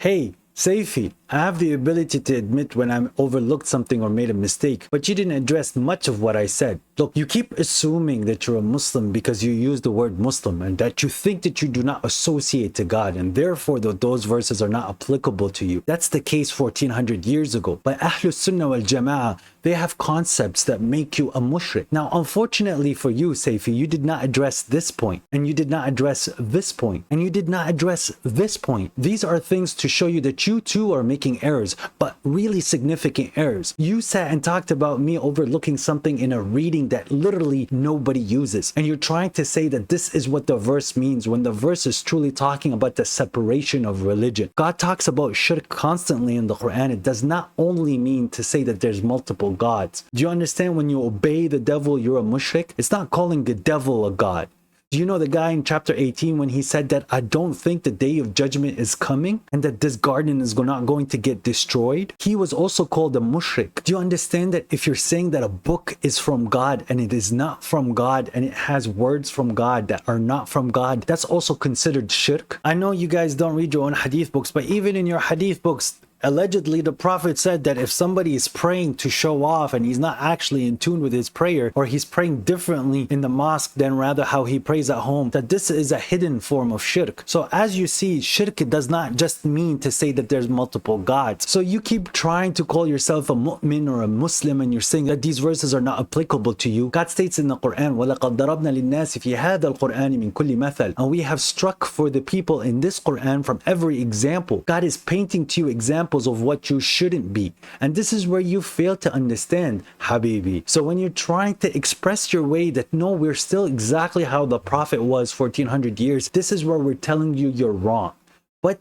Hey, SYFE, I have the ability to admit when I overlooked something or made a mistake, but you didn't address much of what I said. Look, you keep assuming that you're a Muslim because you use the word Muslim and that you think that you do not associate to God and therefore that those verses are not applicable to you. That's the case 1400 years ago. But Ahlus Sunnah wal Jama'ah, they have concepts that make you a mushrik. Now, unfortunately for you, SYFE, you did not address this point, and you did not address this point, and you did not address this point. These are things to show you that you too are making errors, but really significant errors. You sat and talked about me overlooking something in a reading that literally nobody uses, and you're trying to say that this is what the verse means when the verse is truly talking about the separation of religion. God talks about shirk constantly in the Quran. It does not only mean to say that there's multiple gods. Do you understand when you obey the devil, you're a mushrik? It's not calling the devil a god. Do you know the guy in chapter 18 when he said that I don't think the day of judgment is coming and that this garden is not going to get destroyed? He was also called a mushrik. Do you understand that if you're saying that a book is from God and it is not from God and it has words from God that are not from God, that's also considered shirk? I know you guys don't read your own hadith books, but even in your hadith books, allegedly, the Prophet said that if somebody is praying to show off and he's not actually in tune with his prayer, or he's praying differently in the mosque than rather how he prays at home, that this is a hidden form of shirk. So as you see, shirk does not just mean to say that there's multiple gods. So you keep trying to call yourself a mu'min or a Muslim and you're saying that these verses are not applicable to you. God states in the Quran, وَلَقَدْ ضَرَبْنَا لِلنَّاسِ فِي هَذَا الْقُرْآنِ مِنْ كُلِّ مَثَلٍ. And we have struck for the people in this Quran from every example. God is painting to you examples of what you shouldn't be, and this is where you fail to understand, Habibi. So when you're trying to express your way that no, we're still exactly how the Prophet was 1400 years, this is where we're telling you you're wrong. But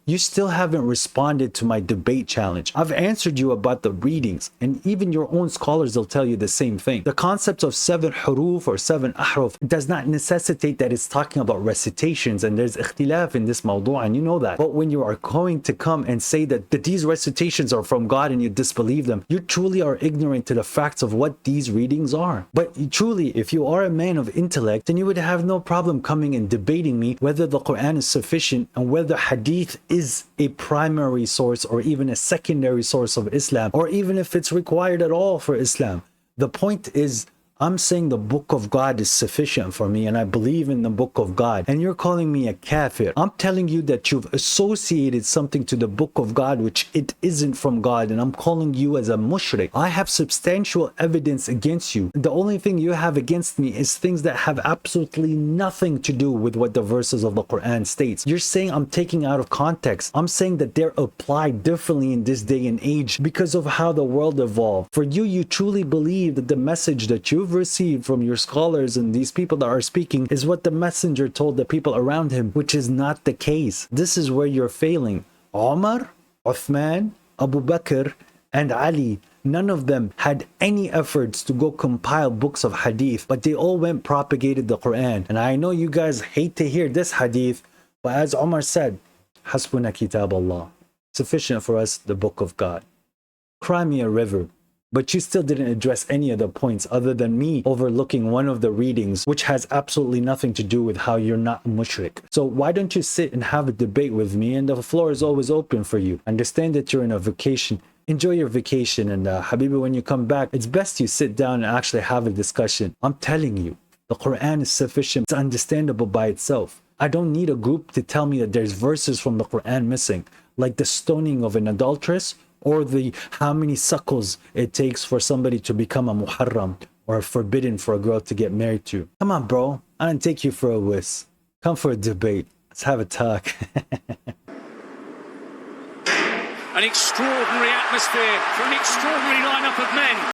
you still haven't responded to my debate challenge. I've answered you about the readings, and even your own scholars will tell you the same thing. The concept of 7 huruf or 7 ahruf does not necessitate that it's talking about recitations, and there's ikhtilaf in this mawdu', and you know that. But when you are going to come and say that these recitations are from God and you disbelieve them, you truly are ignorant to the facts of what these readings are. But truly, if you are a man of intellect, then you would have no problem coming and debating me whether the Quran is sufficient and whether hadith is a primary source or even a secondary source of Islam, or even if it's required at all for Islam. The point is, I'm saying the book of God is sufficient for me and I believe in the book of God, and you're calling me a kafir. I'm telling you that you've associated something to the book of God which it isn't from God, and I'm calling you as a mushrik. I have substantial evidence against you. The only thing you have against me is things that have absolutely nothing to do with what the verses of the Quran states. You're saying I'm taking out of context. I'm saying that they're applied differently in this day and age because of how the world evolved. For you, you truly believe that the message that you've received from your scholars and these people that are speaking is what the messenger told the people around him, which is not the case. This is where you're failing. Umar, Uthman, Abu Bakr, and Ali, none of them had any efforts to go compile books of hadith, but they all went propagated the Quran. And I know you guys hate to hear this hadith, but as Umar said, Hasbuna kitab Allah, sufficient for us the book of God. Cry me a river. But you still didn't address any of the points other than me overlooking one of the readings, which has absolutely nothing to do with how you're not mushrik. So why don't you sit and have a debate with me, and the floor is always open for you. Understand that you're in a vacation. Enjoy your vacation, and Habibi, when you come back, it's best you sit down and actually have a discussion. I'm telling you, the Quran is sufficient. It's understandable by itself. I don't need a group to tell me that there's verses from the Quran missing, like the stoning of an adulteress, or the how many suckles it takes for somebody to become a muharram or forbidden for a girl to get married to. Come on, bro. I didn't take you for a whiz. Come for a debate. Let's have a talk. An extraordinary atmosphere for an extraordinary lineup of men.